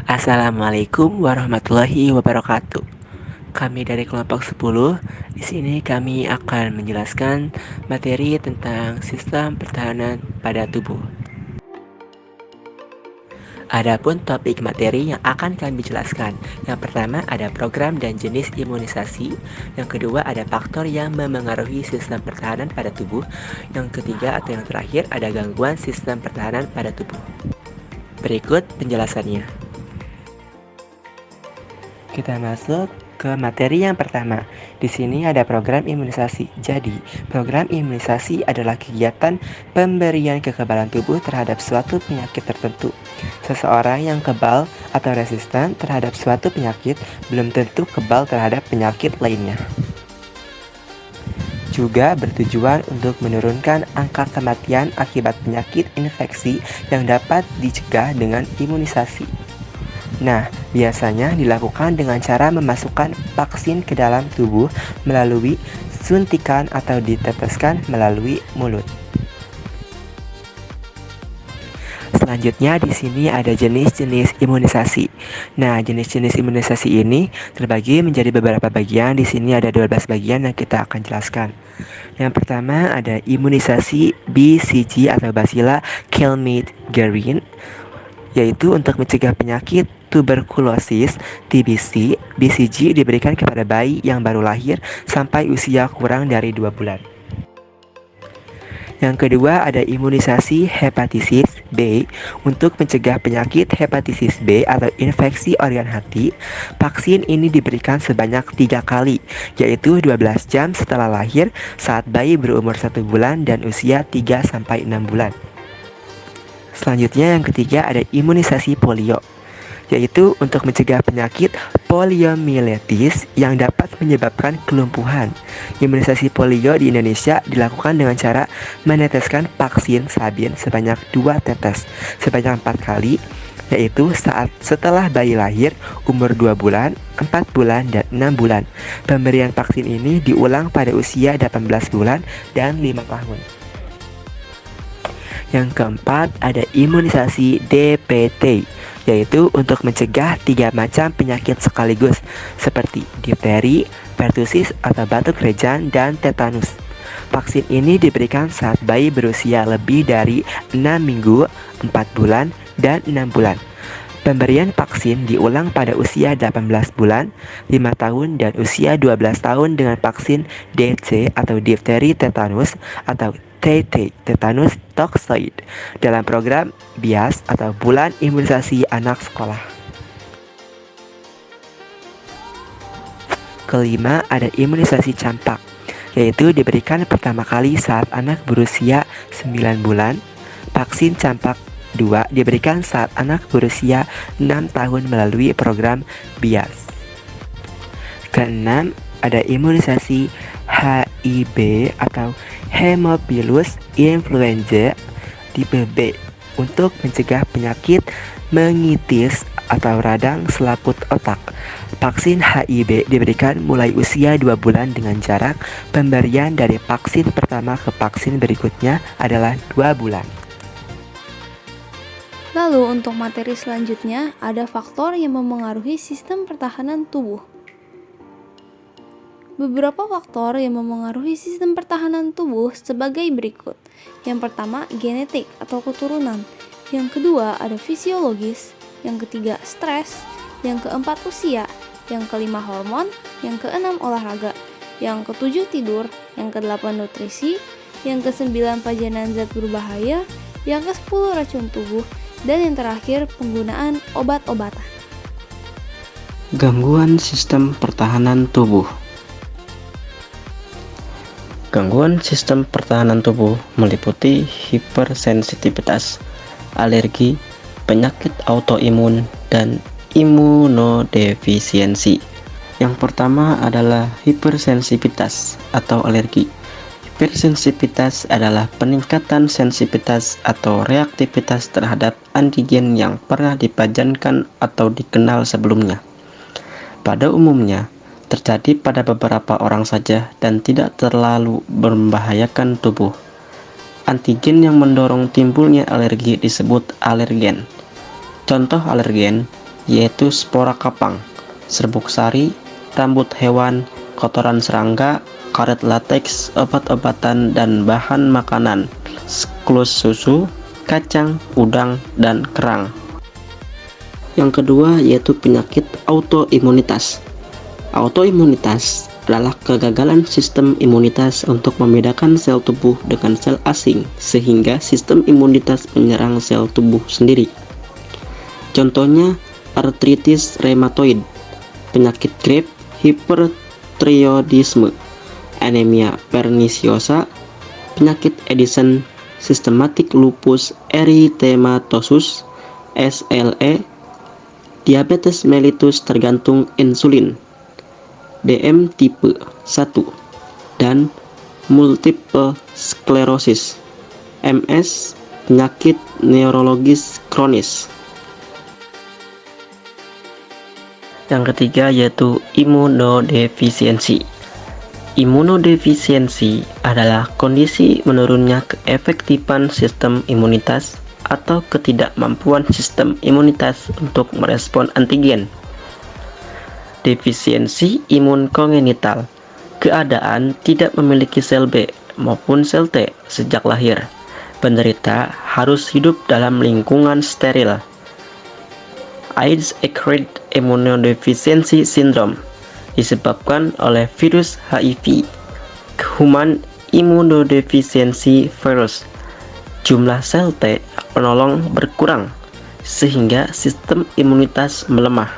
Assalamualaikum warahmatullahi wabarakatuh. Kami dari kelompok 10. Di sini kami akan menjelaskan materi tentang sistem pertahanan pada tubuh. Adapun topik materi yang akan kami jelaskan, yang pertama ada program dan jenis imunisasi, yang kedua ada faktor yang memengaruhi sistem pertahanan pada tubuh, yang ketiga atau yang terakhir ada gangguan sistem pertahanan pada tubuh. Berikut penjelasannya. Kita masuk ke materi yang pertama. Di sini ada program imunisasi. Jadi, program imunisasi adalah kegiatan pemberian kekebalan tubuh terhadap suatu penyakit tertentu. Seseorang yang kebal atau resisten terhadap suatu penyakit belum tentu kebal terhadap penyakit lainnya. Juga bertujuan untuk menurunkan angka kematian akibat penyakit infeksi yang dapat dicegah dengan imunisasi. Nah, biasanya dilakukan dengan cara memasukkan vaksin ke dalam tubuh melalui suntikan atau diteteskan melalui mulut. Selanjutnya di sini ada jenis-jenis imunisasi. Nah, jenis-jenis imunisasi ini terbagi menjadi beberapa bagian. Di sini ada 12 bagian yang kita akan jelaskan. Yang pertama ada imunisasi BCG atau Bacilla Calmette-Guerin, yaitu untuk mencegah penyakit tuberkulosis (TBC). BCG diberikan kepada bayi yang baru lahir sampai usia kurang dari 2 bulan. Yang kedua ada imunisasi hepatitis B untuk mencegah penyakit hepatitis B atau infeksi organ hati. Vaksin ini diberikan sebanyak 3 kali, yaitu 12 jam setelah lahir, saat bayi berumur 1 bulan dan usia 3-6 bulan. Selanjutnya yang ketiga ada imunisasi polio, yaitu untuk mencegah penyakit poliomyelitis yang dapat menyebabkan kelumpuhan. Imunisasi polio di Indonesia dilakukan dengan cara meneteskan vaksin sabin sebanyak 2 tetes sebanyak 4 kali, yaitu saat setelah bayi lahir, umur 2 bulan, 4 bulan, dan 6 bulan. Pemberian vaksin ini diulang pada usia 18 bulan dan 5 tahun. Yang keempat ada imunisasi DPT, yaitu untuk mencegah 3 macam penyakit sekaligus seperti difteri, pertusis atau batuk rejan, dan tetanus. Vaksin ini diberikan saat bayi berusia lebih dari 6 minggu, 4 bulan, dan 6 bulan. Pemberian vaksin diulang pada usia 18 bulan, 5 tahun, dan usia 12 tahun dengan vaksin DC atau difteri tetanus atau TT, tetanus toxoid, dalam program BIAS atau Bulan Imunisasi Anak Sekolah. Kelima ada imunisasi campak, yaitu diberikan pertama kali saat anak berusia 9 bulan. Vaksin campak 2 diberikan saat anak berusia 6 tahun melalui program BIAS. Keenam ada imunisasi HIB atau Haemophilus influenza tipe B untuk mencegah penyakit meningitis atau radang selaput otak. Vaksin HIB diberikan mulai usia 2 bulan dengan jarak pemberian dari vaksin pertama ke vaksin berikutnya adalah 2 bulan. Lalu untuk materi selanjutnya ada faktor yang memengaruhi sistem pertahanan tubuh. Beberapa faktor yang memengaruhi sistem pertahanan tubuh sebagai berikut. Yang pertama, genetik atau keturunan. Yang kedua, ada fisiologis. Yang ketiga, stres. Yang keempat, usia. Yang kelima, hormon. Yang keenam, olahraga. Yang ketujuh, tidur. Yang kedelapan, nutrisi. Yang kesembilan, pajanan zat berbahaya. Yang kesepuluh, racun tubuh. Dan yang terakhir, penggunaan obat-obatan. Gangguan sistem pertahanan tubuh. Gangguan sistem pertahanan tubuh meliputi hipersensitivitas, alergi, penyakit autoimun, dan imunodefisiensi. Yang pertama adalah hipersensitivitas atau alergi. Hipersensitivitas adalah peningkatan sensitivitas atau reaktivitas terhadap antigen yang pernah dipajankan atau dikenal sebelumnya. Pada umumnya, terjadi pada beberapa orang saja dan tidak terlalu membahayakan tubuh. Antigen yang mendorong timbulnya alergi disebut alergen. Contoh alergen yaitu spora kapang, serbuk sari, rambut hewan, kotoran serangga, karet lateks, obat-obatan dan bahan makanan, siklus susu, kacang, udang, dan kerang. Yang kedua yaitu penyakit autoimunitas. Autoimunitas adalah kegagalan sistem imunitas untuk membedakan sel tubuh dengan sel asing, sehingga sistem imunitas menyerang sel tubuh sendiri. Contohnya artritis rheumatoid, penyakit Graves, hipertiroidisme, anemia perniciosa, penyakit Addison, systematic lupus erythematosus, SLE, diabetes mellitus tergantung insulin, DM tipe 1, dan multiple sclerosis, MS, penyakit neurologis kronis. Yang ketiga yaitu imunodefisiensi. Imunodefisiensi adalah kondisi menurunnya keefektifan sistem imunitas atau ketidakmampuan sistem imunitas untuk merespon antigen. Defisiensi imun kongenital, keadaan tidak memiliki sel B maupun sel T sejak lahir. Penderita harus hidup dalam lingkungan steril. AIDS-acquired immunodeficiency syndrome disebabkan oleh virus HIV, human immunodeficiency virus. Jumlah sel T penolong berkurang sehingga sistem imunitas melemah.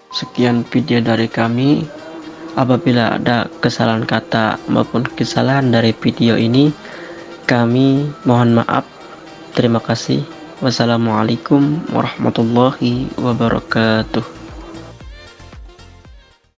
Sekian video dari kami. Apabila ada kesalahan kata maupun kesalahan dari video ini, kami mohon maaf. Terima kasih. Wassalamualaikum warahmatullahi wabarakatuh.